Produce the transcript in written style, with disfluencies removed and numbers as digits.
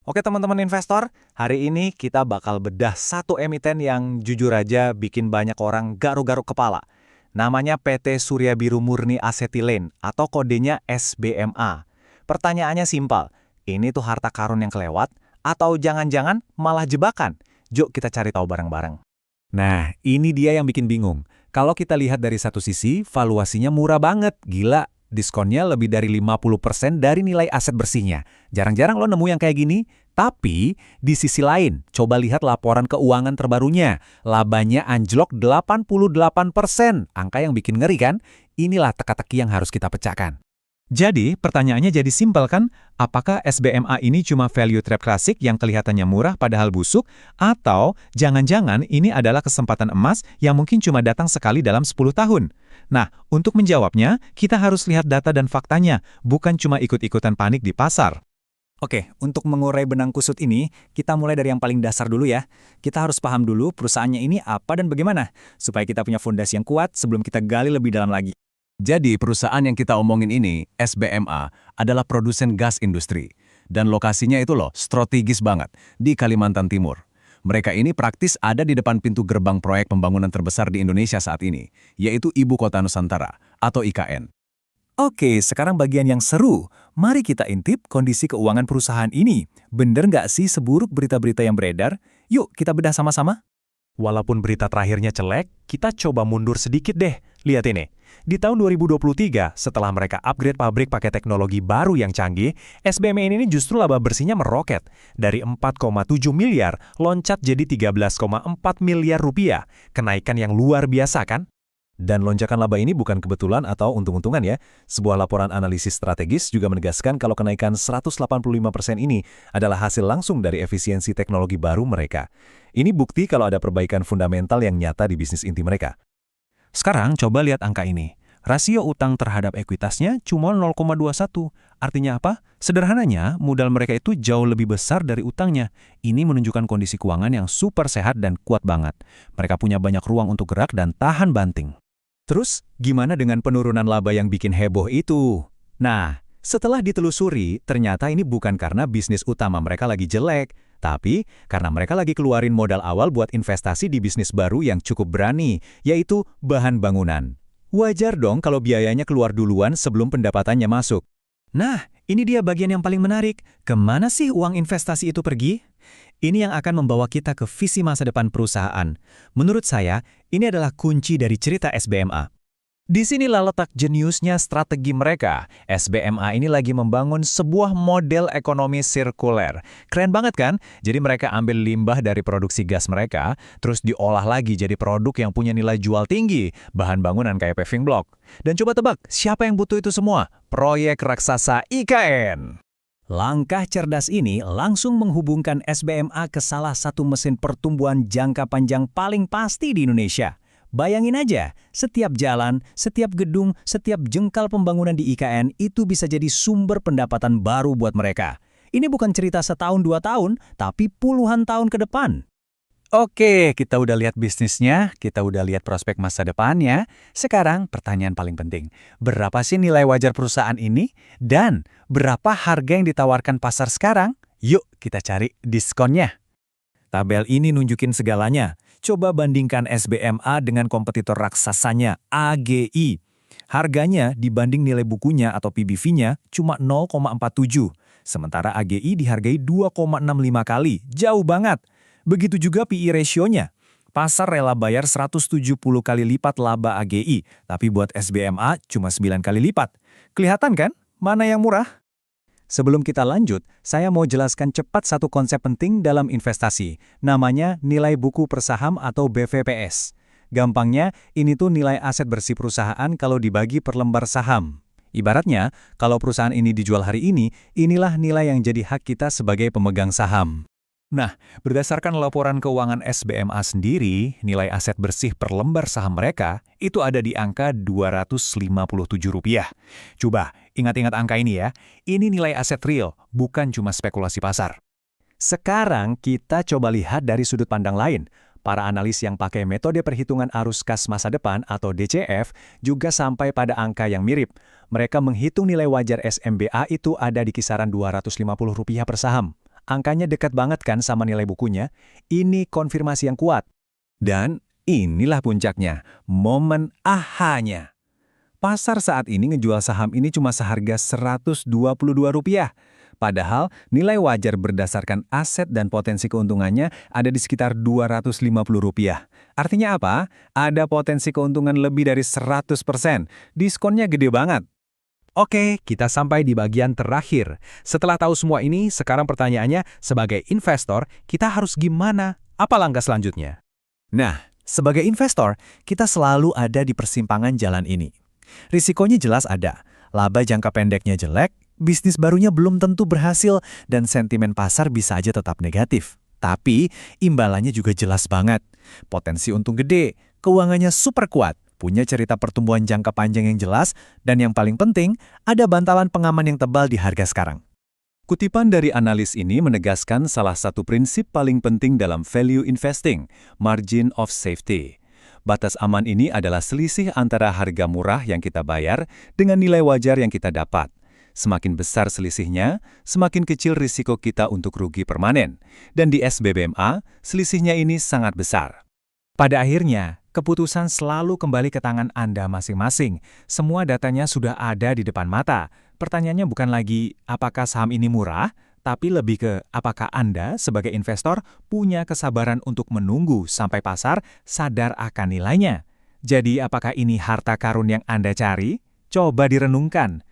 Oke teman-teman investor, hari ini kita bakal bedah satu emiten yang jujur aja bikin banyak orang garuk-garuk kepala. Namanya PT Surya Biru Murni Acetylen atau kodenya SBMA. Pertanyaannya simpel, ini tuh harta karun yang kelewat atau jangan-jangan malah jebakan? Yuk kita cari tahu bareng-bareng. Nah, ini dia yang bikin bingung. Kalau kita lihat dari satu sisi, valuasinya murah banget, gila. Diskonnya lebih dari 50% dari nilai aset bersihnya. Jarang-jarang lo nemu yang kayak gini. Tapi, di sisi lain, coba lihat laporan keuangan terbarunya. Labanya anjlok 88%. Angka yang bikin ngeri kan? Inilah teka-teki yang harus kita pecahkan. Jadi, pertanyaannya jadi simpel kan? Apakah SBMA ini cuma value trap klasik yang kelihatannya murah padahal busuk? Atau jangan-jangan ini adalah kesempatan emas yang mungkin cuma datang sekali dalam 10 tahun? Nah, untuk menjawabnya, kita harus lihat data dan faktanya, bukan cuma ikut-ikutan panik di pasar. Oke, untuk mengurai benang kusut ini, kita mulai dari yang paling dasar dulu ya. Kita harus paham dulu perusahaannya ini apa dan bagaimana, supaya kita punya fondasi yang kuat sebelum kita gali lebih dalam lagi. Jadi, perusahaan yang kita omongin ini, SBMA, adalah produsen gas industri. Dan lokasinya itu loh, strategis banget, di Kalimantan Timur. Mereka ini praktis ada di depan pintu gerbang proyek pembangunan terbesar di Indonesia saat ini, yaitu Ibu Kota Nusantara, atau IKN. Oke, sekarang bagian yang seru. Mari kita intip kondisi keuangan perusahaan ini. Bener nggak sih seburuk berita-berita yang beredar? Yuk, kita bedah sama-sama. Walaupun berita terakhirnya jelek, kita coba mundur sedikit deh. Lihat ini. Di tahun 2023, setelah mereka upgrade pabrik pakai teknologi baru yang canggih, SBMA ini justru laba bersihnya meroket. Dari 4,7 miliar, loncat jadi 13,4 miliar rupiah. Kenaikan yang luar biasa kan? Dan lonjakan laba ini bukan kebetulan atau untung-untungan ya. Sebuah laporan analisis strategis juga menegaskan kalau kenaikan 185% ini adalah hasil langsung dari efisiensi teknologi baru mereka. Ini bukti kalau ada perbaikan fundamental yang nyata di bisnis inti mereka. Sekarang coba lihat angka ini. Rasio utang terhadap ekuitasnya cuma 0,21. Artinya apa? Sederhananya, modal mereka itu jauh lebih besar dari utangnya. Ini menunjukkan kondisi keuangan yang super sehat dan kuat banget. Mereka punya banyak ruang untuk gerak dan tahan banting. Terus, gimana dengan penurunan laba yang bikin heboh itu? Nah, setelah ditelusuri, ternyata ini bukan karena bisnis utama mereka lagi jelek, tapi karena mereka lagi keluarin modal awal buat investasi di bisnis baru yang cukup berani, yaitu bahan bangunan. Wajar dong kalau biayanya keluar duluan sebelum pendapatannya masuk. Nah, ini dia bagian yang paling menarik. Kemana sih uang investasi itu pergi? Ini yang akan membawa kita ke visi masa depan perusahaan. Menurut saya, ini adalah kunci dari cerita SBMA. Disinilah letak jeniusnya strategi mereka. SBMA ini lagi membangun sebuah model ekonomi sirkuler. Keren banget kan? Jadi mereka ambil limbah dari produksi gas mereka, terus diolah lagi jadi produk yang punya nilai jual tinggi, bahan bangunan kayak paving block. Dan coba tebak, siapa yang butuh itu semua? Proyek raksasa IKN. Langkah cerdas ini langsung menghubungkan SBMA ke salah satu mesin pertumbuhan jangka panjang paling pasti di Indonesia. Bayangin aja, setiap jalan, setiap gedung, setiap jengkal pembangunan di IKN itu bisa jadi sumber pendapatan baru buat mereka. Ini bukan cerita setahun dua tahun, tapi puluhan tahun ke depan. Oke, kita udah lihat bisnisnya, kita udah lihat prospek masa depannya. Sekarang pertanyaan paling penting, berapa sih nilai wajar perusahaan ini? Dan berapa harga yang ditawarkan pasar sekarang? Yuk kita cari diskonnya. Tabel ini nunjukin segalanya. Coba bandingkan SBMA dengan kompetitor raksasanya, AGI. Harganya dibanding nilai bukunya atau PBV-nya cuma 0,47. Sementara AGI dihargai 2,65 kali, jauh banget. Begitu juga PE ratio-nya. Pasar rela bayar 170 kali lipat laba AGI, tapi buat SBMA cuma 9 kali lipat. Kelihatan kan? Mana yang murah? Sebelum kita lanjut, saya mau jelaskan cepat satu konsep penting dalam investasi. Namanya nilai buku per saham atau BVPS. Gampangnya, ini tuh nilai aset bersih perusahaan kalau dibagi per lembar saham. Ibaratnya, kalau perusahaan ini dijual hari ini, inilah nilai yang jadi hak kita sebagai pemegang saham. Nah, berdasarkan laporan keuangan SBMA sendiri, nilai aset bersih per lembar saham mereka itu ada di angka Rp257. Coba, ingat-ingat angka ini ya. Ini nilai aset real, bukan cuma spekulasi pasar. Sekarang kita coba lihat dari sudut pandang lain. Para analis yang pakai metode perhitungan arus kas masa depan atau DCF juga sampai pada angka yang mirip. Mereka menghitung nilai wajar SMBA itu ada di kisaran Rp250 per saham. angkanya dekat banget kan sama nilai bukunya. Ini konfirmasi yang kuat. Dan inilah puncaknya, momen ahanya. Pasar saat ini ngejual saham ini cuma seharga Rp122. Padahal nilai wajar berdasarkan aset dan potensi keuntungannya ada di sekitar Rp250. Artinya apa? Ada potensi keuntungan lebih dari 100%. Diskonnya gede banget. Oke, kita sampai di bagian terakhir. Setelah tahu semua ini, sekarang pertanyaannya, sebagai investor, kita harus gimana? Apa langkah selanjutnya? Nah, sebagai investor, kita selalu ada di persimpangan jalan ini. Risikonya jelas ada. Laba jangka pendeknya jelek, bisnis barunya belum tentu berhasil, dan sentimen pasar bisa aja tetap negatif. Tapi, imbalannya juga jelas banget. Potensi untung gede, keuangannya super kuat, punya cerita pertumbuhan jangka panjang yang jelas, dan yang paling penting, ada bantalan pengaman yang tebal di harga sekarang. Kutipan dari analis ini menegaskan salah satu prinsip paling penting dalam value investing, margin of safety. Batas aman ini adalah selisih antara harga murah yang kita bayar dengan nilai wajar yang kita dapat. Semakin besar selisihnya, semakin kecil risiko kita untuk rugi permanen. Dan di SBBMA, selisihnya ini sangat besar. Pada akhirnya, keputusan selalu kembali ke tangan Anda masing-masing. Semua datanya sudah ada di depan mata. Pertanyaannya bukan lagi apakah saham ini murah, tapi lebih ke apakah Anda sebagai investor punya kesabaran untuk menunggu sampai pasar sadar akan nilainya. Jadi apakah ini harta karun yang Anda cari? Coba direnungkan.